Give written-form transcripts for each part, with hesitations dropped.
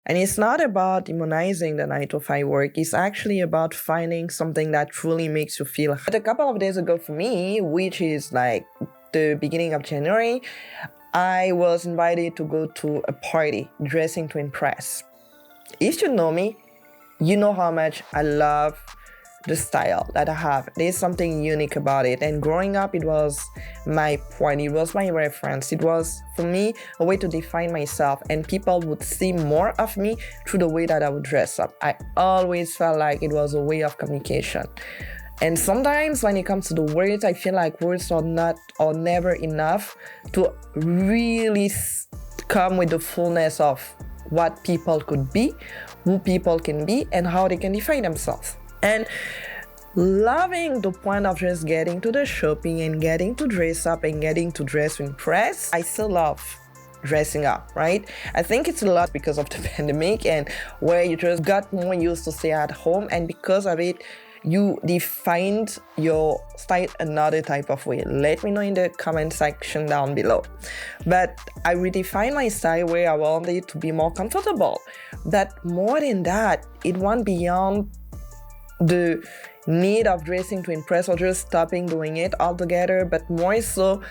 And it's not about demonizing the 9 to 5 work. It's actually about finding something that truly makes you feel. But a couple of days ago for me, which is like the beginning of January, I was invited to go to a party, dressing to impress. If you know me, you know how much I love the style that I have. There's something unique about it. And growing up, it was my point. It was my reference. It was, for me, a way to define myself. And people would see more of me through the way that I would dress up. I always felt like it was a way of communication. And sometimes when it comes to the words, I feel like words are not or never enough to really come with the fullness of what people could be, who people can be, and how they can define themselves. And loving the point of just getting to the shopping and getting to dress up and getting to dress to impress, I still love dressing up, right? I think it's a lot because of the pandemic and where you just got more used to stay at home, and because of it, you defined your style another type of way. Let me know in the comment section down below. But I redefined my style where I wanted it to be more comfortable. But more than that, it went beyond the need of dressing to impress or just stopping doing it altogether, but more so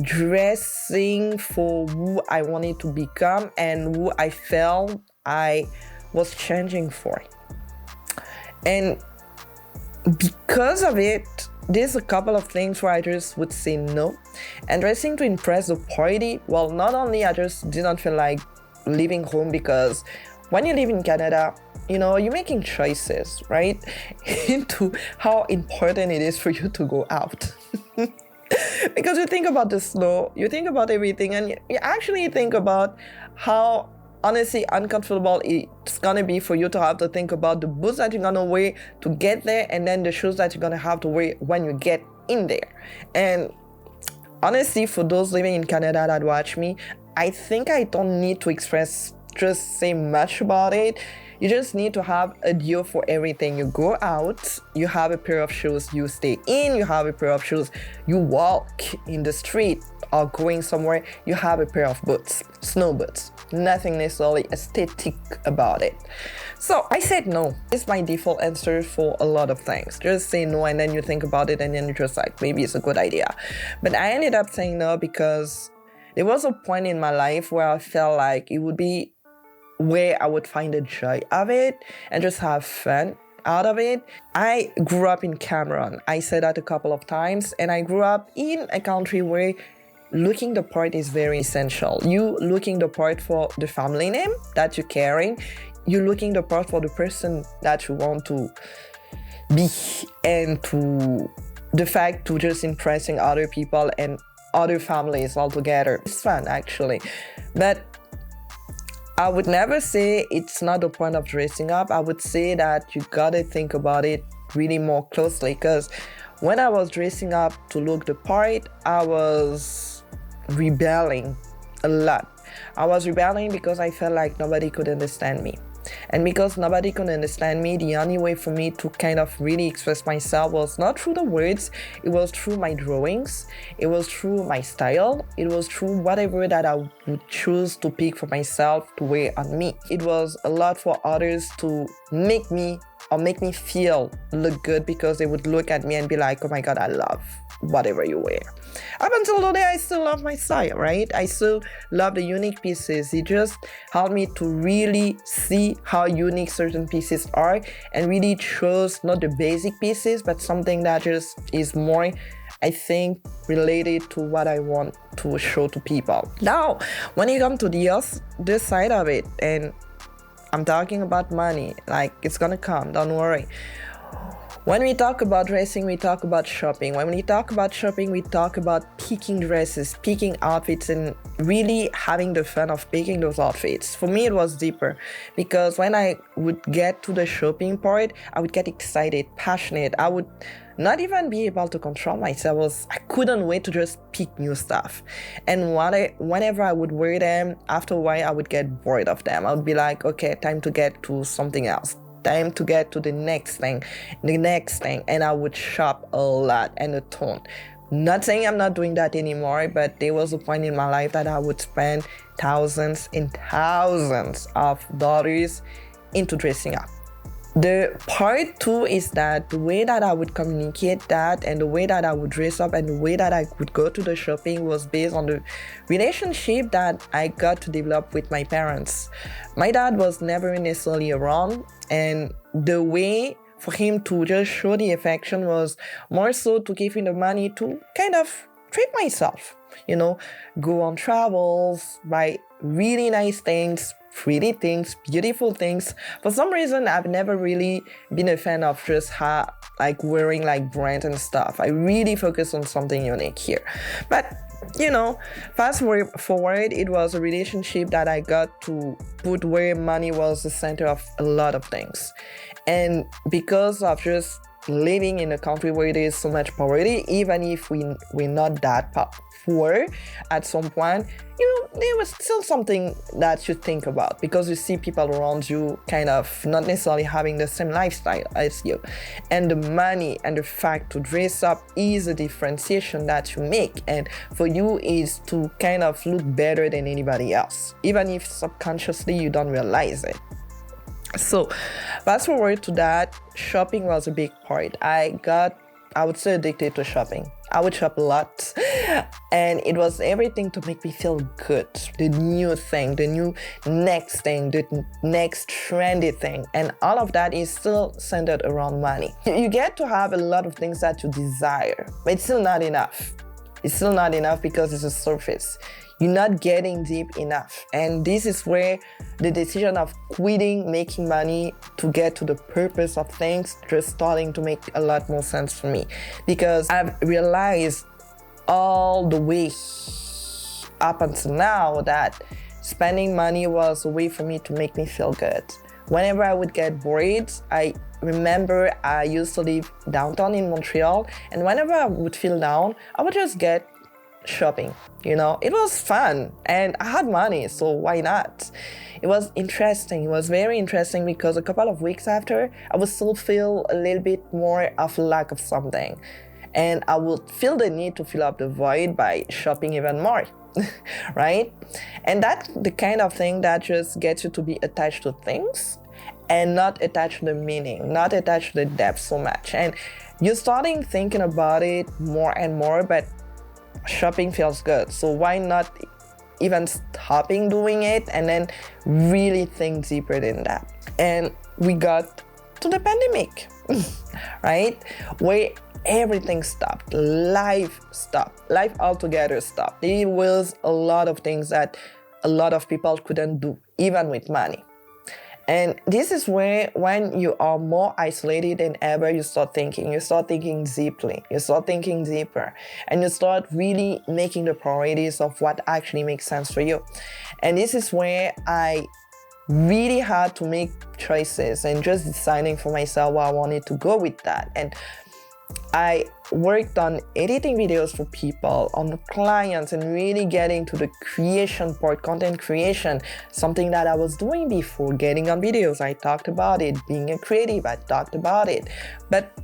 dressing for who I wanted to become and who I felt I was changing for. And because of it, there's a couple of things where I just would say no. And dressing to impress the party, well, not only I just didn't feel like leaving home, because when you live in Canada, you know, you're making choices, right? Into how important it is for you to go out. Because you think about the snow, you think about everything, and you actually think about how honestly uncomfortable it's gonna be for you to have to think about the boots that you're gonna wear to get there, and then the shoes that you're gonna have to wear when you get in there. And honestly, for those living in Canada that watch me, I think I don't need to just say much about it. You just need to have a deal for everything. You go out, you have a pair of shoes you stay in, you have a pair of shoes you walk in the street or going somewhere, you have a pair of boots, snow boots. Nothing necessarily aesthetic about it. So I said no. It's my default answer for a lot of things. Just say no, and then you think about it, and then you're just like, maybe it's a good idea. But I ended up saying no because there was a point in my life where I felt like it would be where I would find the joy of it and just have fun out of it. I grew up in Cameroon. I said that a couple of times, and I grew up in a country where looking the part is very essential. You looking the part for the family name that you're carrying, you looking the part for the person that you want to be, and to the fact to just impressing other people and other families altogether. It's fun actually, but I would never say it's not the point of dressing up. I would say that you gotta think about it really more closely, because when I was dressing up to look the part, I was rebelling a lot. I was rebelling because I felt like nobody could understand me. And because nobody could understand me, the only way for me to kind of really express myself was not through the words, it was through my drawings, it was through my style, it was through whatever that I would choose to pick for myself to wear on me. It was a lot for others to make me feel look good, because they would look at me and be like, oh my God, I love whatever you wear. Up until today, I still love my style, right? I still love the unique pieces. It just helped me to really see how unique certain pieces are, and really chose not the basic pieces, but something that just is more, I think, related to what I want to show to people. Now, when you come to this side of it, and I'm talking about money, like it's gonna come, don't worry. When we talk about dressing, we talk about shopping. When we talk about shopping, we talk about picking dresses, picking outfits, and really having the fun of picking those outfits. For me, it was deeper, because when I would get to the shopping part, I would get excited, passionate. I would not even be able to control myself. I couldn't wait to just pick new stuff. And whenever I would wear them, after a while, I would get bored of them. I would be like, okay, time to get to something else. Time to get to the next thing, and I would shop a lot and a ton. Not saying I'm not doing that anymore, but there was a point in my life that I would spend thousands and thousands of dollars into dressing up. The part two is that the way that I would communicate that and the way that I would dress up and the way that I would go to the shopping was based on the relationship that I got to develop with my parents. My dad was never necessarily around, and the way for him to just show the affection was more so to give me the money to kind of treat myself, go on travels, buy really nice things, pretty things, beautiful things. For some reason, I've never really been a fan of just wearing brands and stuff. I really focus on something unique here. But fast forward, it was a relationship that I got to put where money was the center of a lot of things. And because of just living in a country where there is so much poverty, even if we're not that poor at some point, there was still something that you think about, because you see people around you kind of not necessarily having the same lifestyle as you. And the money and the fact to dress up is a differentiation that you make. And for you is to kind of look better than anybody else, even if subconsciously you don't realize it. So fast forward to that, shopping was a big part. I would say, addicted to shopping. I would shop a lot, and it was everything to make me feel good. The new thing, the new next thing, the next trendy thing, and all of that is still centered around money. You get to have a lot of things that you desire, but it's still not enough. It's still not enough because it's a surface. You're not getting deep enough. And this is where the decision of quitting making money to get to the purpose of things just starting to make a lot more sense for me. Because I've realized all the way up until now that spending money was a way for me to make me feel good. Whenever I would get bored, I remember I used to live downtown in Montreal, and whenever I would feel down, I would just get shopping. It was fun and I had money, so why not? It was interesting. It was very interesting because a couple of weeks after, I would still feel a little bit more of lack of something, and I would feel the need to fill up the void by shopping even more. Right? And that's the kind of thing that just gets you to be attached to things and not attached to the meaning, not attached to the depth so much. And you're starting thinking about it more and more, but shopping feels good, so why not even stopping doing it and then really think deeper than that? And we got to the pandemic, right? Where everything stopped, life altogether stopped. There was a lot of things that a lot of people couldn't do, even with money. And this is where, when you are more isolated than ever, you start thinking deeply, you start thinking deeper, and you start really making the priorities of what actually makes sense for you. And this is where I really had to make choices and just deciding for myself where I wanted to go with that. And I worked on editing videos for people, on clients, and really getting to the creation part, content creation, something that I was doing before. Getting on videos, I talked about it. Being a creative, I talked about it. But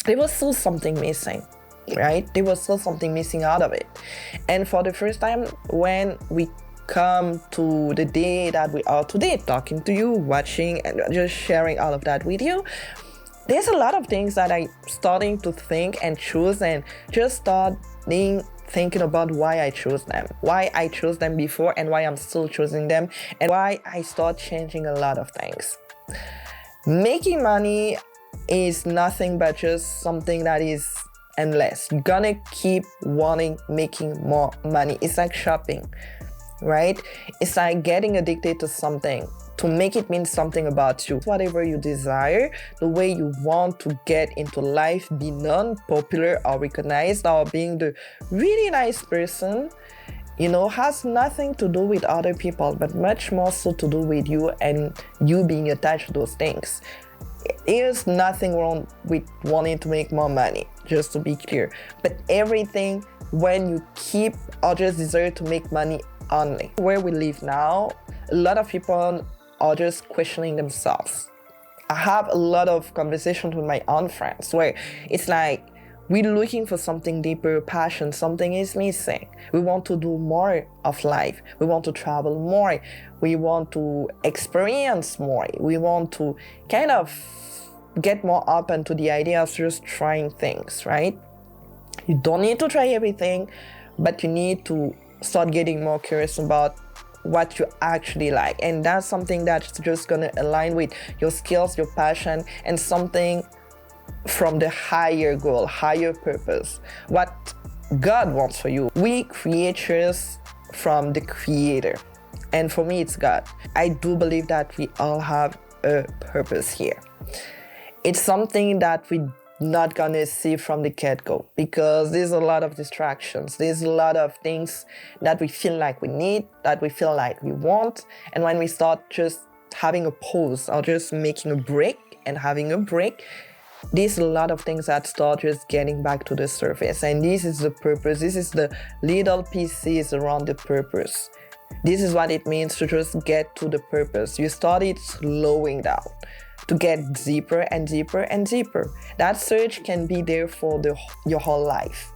there was still something missing, right? There was still something missing out of it. And for the first time, when we come to the day that we are today, talking to you, watching, and just sharing all of that with you, there's a lot of things that I'm starting to think and choose, and just starting thinking about why I chose them before, and why I'm still choosing them, and why I start changing a lot of things. Making money is nothing but just something that is endless. You're gonna keep wanting making more money. It's like shopping, right? It's like getting addicted to something, to make it mean something about you. Whatever you desire, the way you want to get into life, be known, popular, or recognized, or being the really nice person, has nothing to do with other people, but much more so to do with you and you being attached to those things. There's nothing wrong with wanting to make more money, just to be clear. But everything, when you keep or just desire to make money only. Where we live now, a lot of people are just questioning themselves. I have a lot of conversations with my own friends where it's like, We're looking for something deeper, passion, something is missing. We want to do more of life. We want to travel more. We want to experience more. We want to kind of get more open to the idea of just trying things, right? You don't need to try everything, but you need to start getting more curious about what you actually like. And that's something that's just gonna align with your skills, your passion, and something from the higher goal, higher purpose, what God wants for you. We creatures from the Creator. And for me, it's God. I do believe that we all have a purpose here. It's something that we're not gonna see from the get-go because there's a lot of distractions. There's a lot of things that we feel like we need, that we feel like we want. And when we start just having a pause or just making a break and having a break, there's a lot of things that start just getting back to the surface. And this is the purpose. This is the little pieces around the purpose. This is what it means to just get to the purpose. You started slowing down to get deeper and deeper and deeper. That search can be there for your whole life.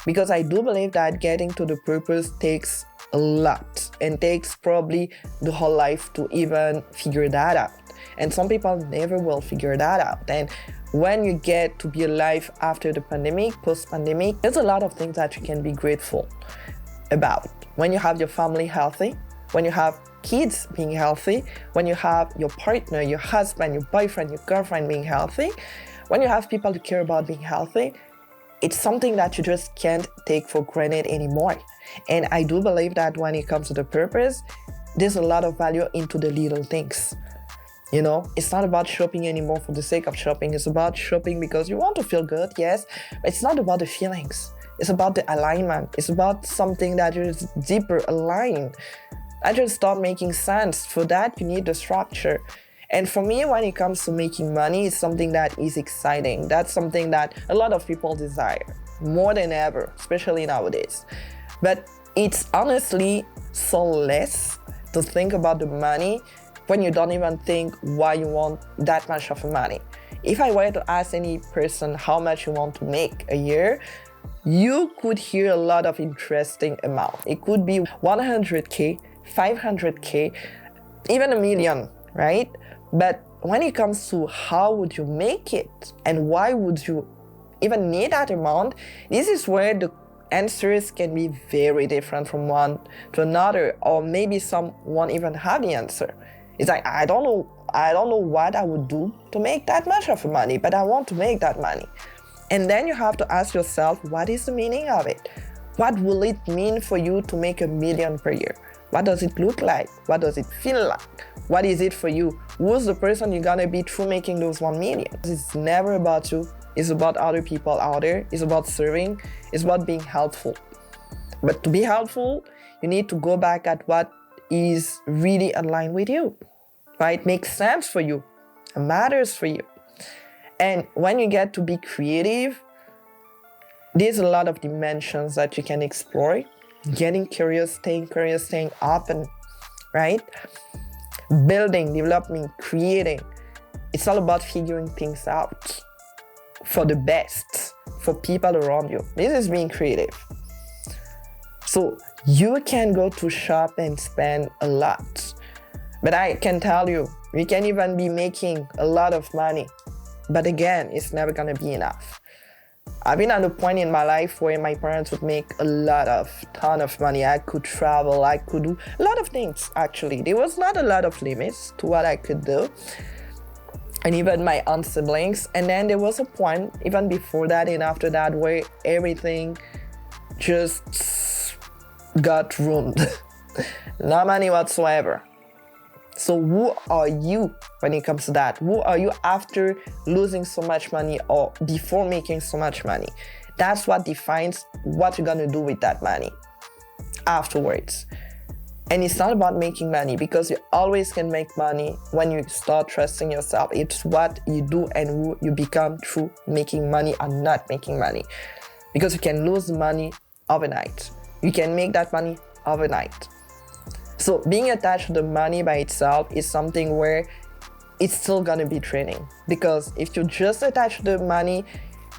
Because I do believe that getting to the purpose takes a lot and takes probably the whole life to even figure that out. And some people never will figure that out. And when you get to be alive after the pandemic, post-pandemic, there's a lot of things that you can be grateful about. When you have your family healthy, when you have kids being healthy, when you have your partner, your husband, your boyfriend, your girlfriend being healthy, when you have people to care about being healthy, it's something that you just can't take for granted anymore. And I do believe that when it comes to the purpose, there's a lot of value into the little things. You know, it's not about shopping anymore for the sake of shopping. It's about shopping because you want to feel good, yes, but it's not about the feelings. It's about the alignment. It's about something that is deeper aligned. That just start making sense. For that, you need the structure. And for me, when it comes to making money, it's something that is exciting. That's something that a lot of people desire, more than ever, especially nowadays. But it's honestly so less to think about the money when you don't even think why you want that much of money. If I were to ask any person how much you want to make a year, you could hear a lot of interesting amount. It could be 100K, 500K, even $1 million, right? But when it comes to how would you make it and why would you even need that amount, this is where the answers can be very different from one to another, or maybe some won't even have the answer. It's like, I don't know what I would do to make that much of money, but I want to make that money. And then you have to ask yourself, what is the meaning of it? What will it mean for you to make $1 million per year? What does it look like? What does it feel like? What is it for you? Who's the person you're gonna be through making those 1 million? It's never about you. It's about other people out there. It's about serving. It's about being helpful. But to be helpful, you need to go back at what is really aligned with you, right? Makes sense for you, matters for you. And when you get to be creative, there's a lot of dimensions that you can explore. Getting curious, staying open, right? Building, developing, creating. It's all about figuring things out for the best, for people around you. This is being creative. So you can go to shop and spend a lot. But I can tell you, you can even be making a lot of money. But again, it's never gonna be enough. I've been at a point in my life where my parents would make a ton of money. I could travel, I could do a lot of things, actually. There was not a lot of limits to what I could do. And even my aunt siblings. And then there was a point, even before that and after that, where everything just got ruined. No money whatsoever. So who are you when it comes to that? Who are you after losing so much money or before making so much money? That's what defines what you're gonna do with that money afterwards. And it's not about making money, because you always can make money when you start trusting yourself. It's what you do and who you become through making money or not making money. Because you can lose money overnight. You can make that money overnight. So being attached to the money by itself is something where it's still gonna be draining. Because if you just attach to the money,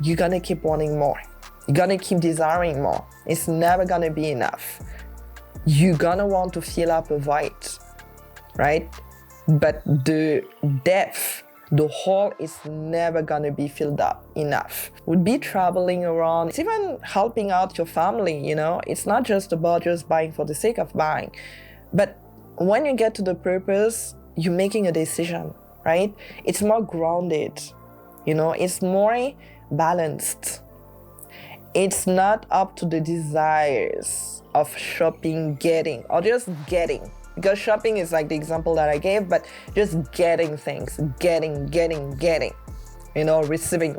you're gonna keep wanting more. You're gonna keep desiring more. It's never gonna be enough. You're gonna want to fill up a void, right? But the depth, the hole is never gonna be filled up enough. Would be traveling around, it's even helping out your family, you know? It's not just about just buying for the sake of buying. But when you get to the purpose, you're making a decision, right? It's more grounded, you know? It's more balanced. It's not up to the desires of shopping, getting, or just getting. Because shopping is like the example that I gave, but just getting things, getting. You know, receiving.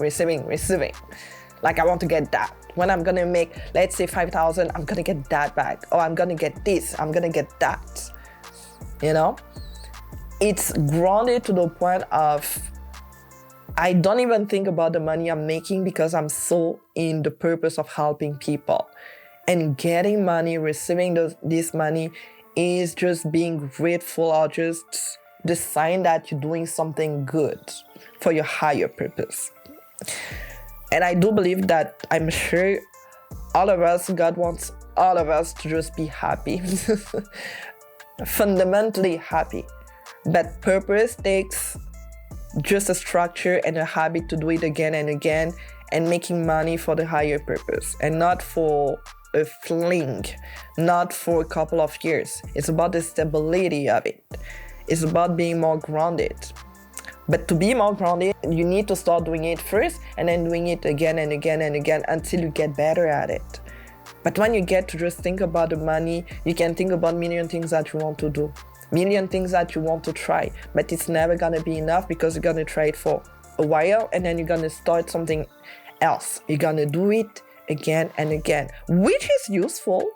Like, I want to get that. When I'm gonna make, let's say 5,000, I'm gonna get that back. Or I'm gonna get this, I'm gonna get that. You know? It's grounded to the point of, I don't even think about the money I'm making because I'm so in the purpose of helping people. And getting money, receiving this money is just being grateful, or just the sign that you're doing something good for your higher purpose. And I do believe that, I'm sure all of us, God wants all of us to just be happy. Fundamentally happy. But purpose takes just a structure and a habit to do it again and again, and making money for the higher purpose, and not for a fling, not for a couple of years. It's about the stability of it. It's about being more grounded. But to be more grounded, you need to start doing it first, and then doing it again and again and again until you get better at it. But when you get to just think about the money, you can think about million things that you want to do, million things that you want to try, but it's never gonna be enough, because you're gonna try it for a while and then you're gonna start something else. You're gonna do it again and again, which is useful,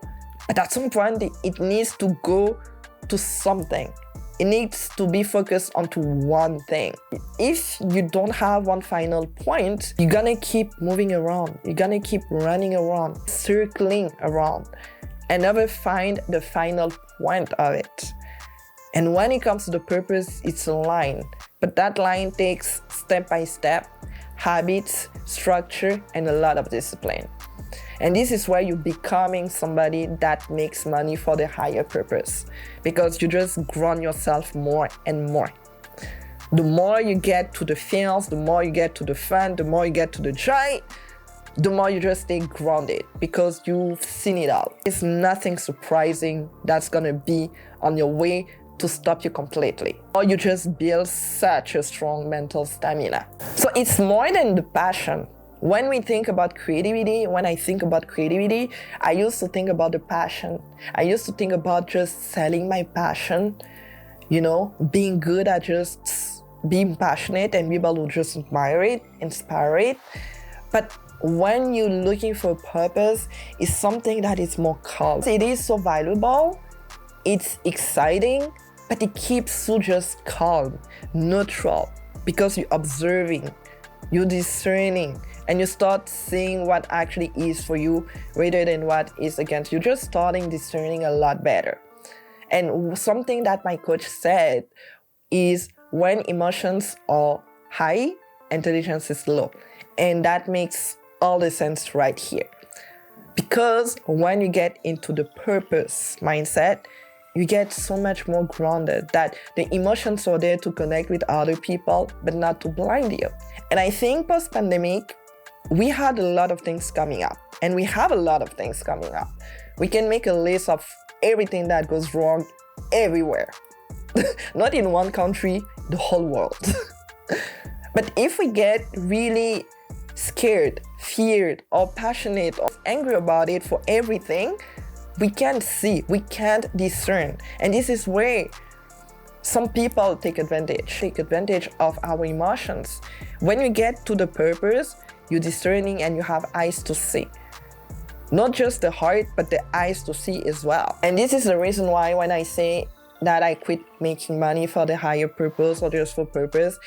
but at some point it needs to go to something. It needs to be focused onto one thing. If you don't have one final point, you're gonna keep moving around. You're gonna keep running around, circling around, and never find the final point of it. And when it comes to the purpose, it's a line. But that line takes step by step, habits, structure, and a lot of discipline. And this is where you're becoming somebody that makes money for the higher purpose, because you just ground yourself more and more. The more you get to the feels, the more you get to the fun, the more you get to the joy, the more you just stay grounded, because you've seen it all. It's nothing surprising that's gonna be on your way to stop you completely. Or you just build such a strong mental stamina. So it's more than the passion. When we think about creativity, when I think about creativity, I used to think about the passion. I used to think about just selling my passion, you know, being good at just being passionate and people will just admire it, inspire it. But when you're looking for a purpose, it's something that is more calm. It is so valuable, it's exciting, but it keeps you just calm, neutral, because you're observing, you're discerning, and you start seeing what actually is for you rather than what is against you. You're just starting discerning a lot better. And something that my coach said is, when emotions are high, intelligence is low. And that makes all the sense right here. Because when you get into the purpose mindset, you get so much more grounded, that the emotions are there to connect with other people, but not to blind you. And I think post-pandemic, we had a lot of things coming up, and we have a lot of things coming up. We can make a list of everything that goes wrong everywhere. Not in one country, the whole world. But if we get really scared, feared, or passionate, or angry about it for everything, we can't see, we can't discern. And this is where some people take advantage of our emotions. When you get to the purpose, you're discerning and you have eyes to see. Not just the heart, but the eyes to see as well. And this is the reason why when I say that I quit making money for the higher purpose or just for purpose,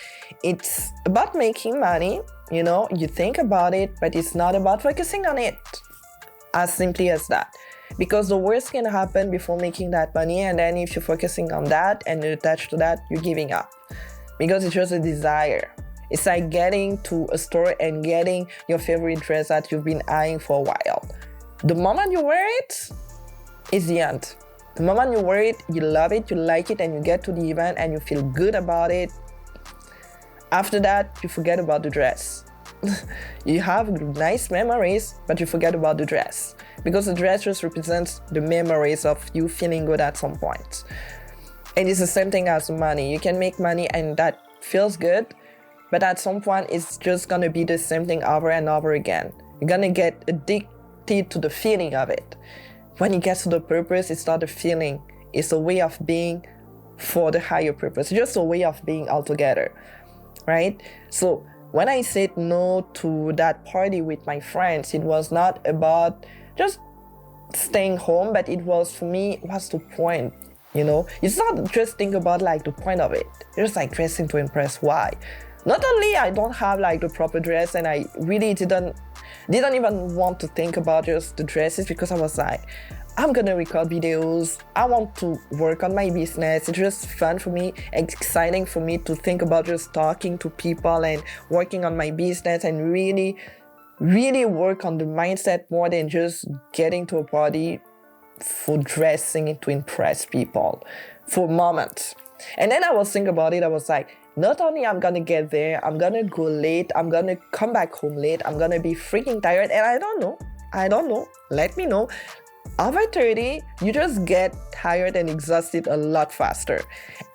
it's about making money, you know, you think about it, but it's not about focusing on it. As simply as that. Because the worst can happen before making that money, and then if you're focusing on that and you're attached to that, you're giving up. Because it's just a desire. It's like getting to a store and getting your favorite dress that you've been eyeing for a while. The moment you wear it, it's the end. The moment you wear it, you love it, you like it, and you get to the event and you feel good about it. After that, you forget about the dress. You have nice memories, but you forget about the dress. Because the dress just represents the memories of you feeling good at some point. And it's the same thing as money. You can make money and that feels good, but at some point it's just gonna be the same thing over and over again. You're gonna get addicted to the feeling of it. When it gets to the purpose, it's not a feeling. It's a way of being for the higher purpose. It's just a way of being altogether, right? So when I said no to that party with my friends, it was not about just staying home, but it was, for me, what's the point? You know, it's not just think about like the point of it. You're just like dressing to impress. Why? Not only I don't have like the proper dress, and I really didn't even want to think about just the dresses, because I was like, I'm gonna record videos. I want to work on my business. It's just fun for me, exciting for me to think about just talking to people and working on my business and really work on the mindset more than just getting to a party for dressing to impress people for moments. And then I was thinking about it. I was like, not only I'm gonna get there, I'm gonna go late, I'm gonna come back home late, I'm gonna be freaking tired, and I don't know, let me know. Over 30, you just get tired and exhausted a lot faster,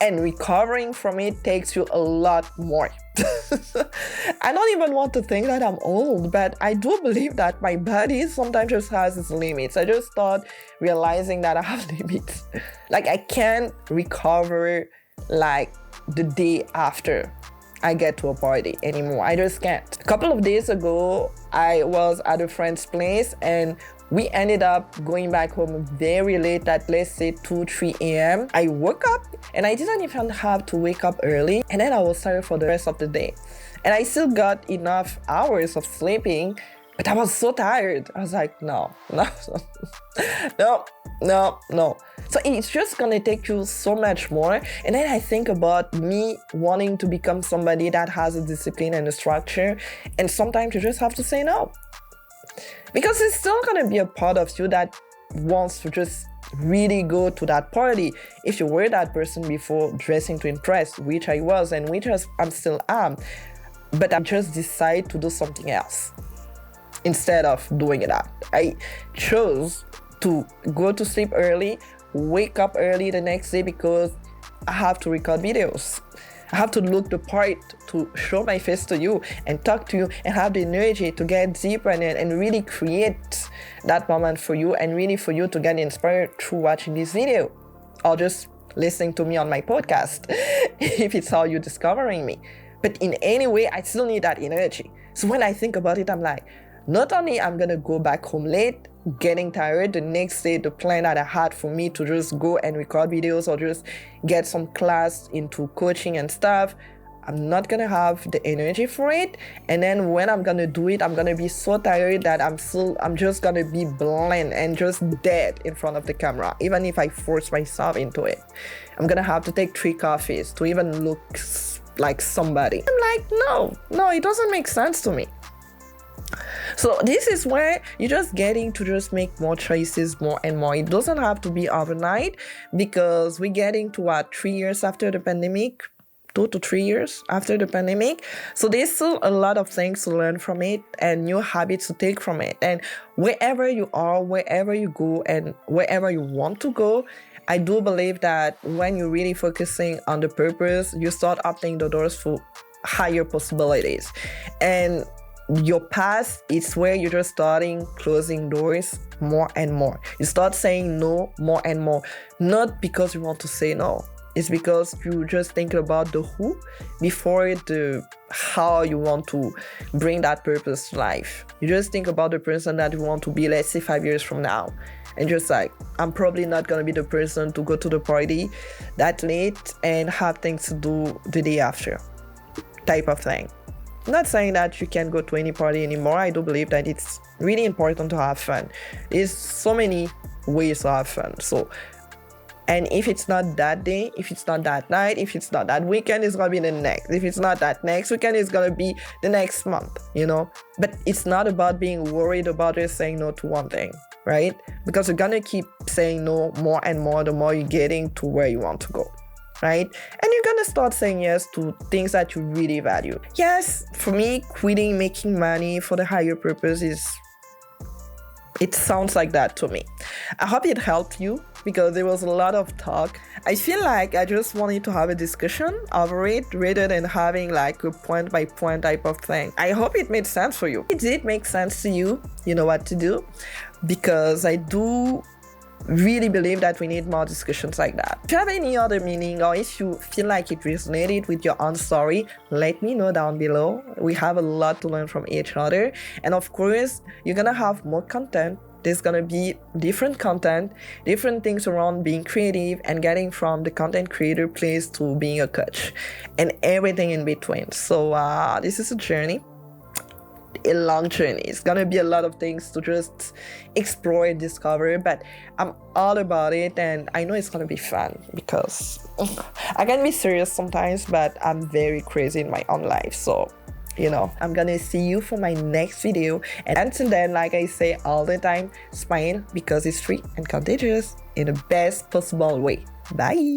and recovering from it takes you a lot more. I don't even want to think that I'm old, but I do believe that my body sometimes just has its limits. I just start realizing that I have limits. Like, I can't recover like the day after I get to a party anymore. I just can't. A couple of days ago, I was at a friend's place and we ended up going back home very late at, let's say, 2-3 a.m. I woke up and I didn't even have to wake up early, and then I was tired for the rest of the day. And I still got enough hours of sleeping, but I was so tired. I was like, no. So it's just gonna take you so much more. And then I think about me wanting to become somebody that has a discipline and a structure, and sometimes you just have to say no. Because it's still gonna be a part of you that wants to just really go to that party. If you were that person before, dressing to impress, which I was and which I'm still am, but I just decide to do something else instead of doing that. I chose to go to sleep early, wake up early the next day, because I have to record videos. I have to look the part to show my face to you and talk to you and have the energy to get deeper in it and really create that moment for you, and really for you to get inspired through watching this video or just listening to me on my podcast if it's how you're discovering me. But in any way, I still need that energy. So when I think about it, I'm like, not only I'm gonna go back home late, getting tired, the next day the plan that I had for me to just go and record videos or just get some class into coaching and stuff, I'm not gonna have the energy for it. And then when I'm gonna do it, I'm gonna be so tired that I'm just gonna be bland and just dead in front of the camera, even if I force myself into it. I'm gonna have to take 3 coffees to even look like somebody. I'm like, no, it doesn't make sense to me. So this is where you're just getting to just make more choices more and more. It doesn't have to be overnight, because we're getting to 3 years after the pandemic, 2 to 3 years after the pandemic. So there's still a lot of things to learn from it and new habits to take from it. And wherever you are, wherever you go, and wherever you want to go, I do believe that when you're really focusing on the purpose, you start opening the doors for higher possibilities. And your past is where you're just starting closing doors more and more. You start saying no more and more. Not because you want to say no. It's because you just think about the who before the how you want to bring that purpose to life. You just think about the person that you want to be, let's say 5 years from now. And just like, I'm probably not going to be the person to go to the party that late and have things to do the day after, type of thing. I'm not saying that you can't go to any party anymore. I do believe that it's really important to have fun. There's so many ways to have fun. So And if it's not that day, if it's not that night, if it's not that weekend, it's gonna be the next. If it's not that next weekend, it's gonna be the next month, you know? But it's not about being worried about just saying no to one thing, right? Because you're gonna keep saying no more and more the more you're getting to where you want to go, right? And you're gonna start saying yes to things that you really value. Yes, for me, quitting making money for the higher purpose it sounds like that to me. I hope it helped you because there was a lot of talk. I feel like I just wanted to have a discussion over it rather than having like a point by point type of thing. I hope it made sense for you. If it did make sense to you, you know what to do, because I do really believe that we need more discussions like that. If you have any other meaning or if you feel like it resonated with your own story, let me know down below. We have a lot to learn from each other. And of course, you're gonna have more content. There's gonna be different content, different things around being creative and getting from the content creator place to being a coach and everything in between. So this is a journey. A long journey. It's gonna be a lot of things to just explore and discover, but I'm all about it and I know it's gonna be fun because I can be serious sometimes, but I'm very crazy in my own life. So, you know, I'm gonna see you for my next video, and until then, like I say all the time, smile because it's free and contagious in the best possible way. Bye.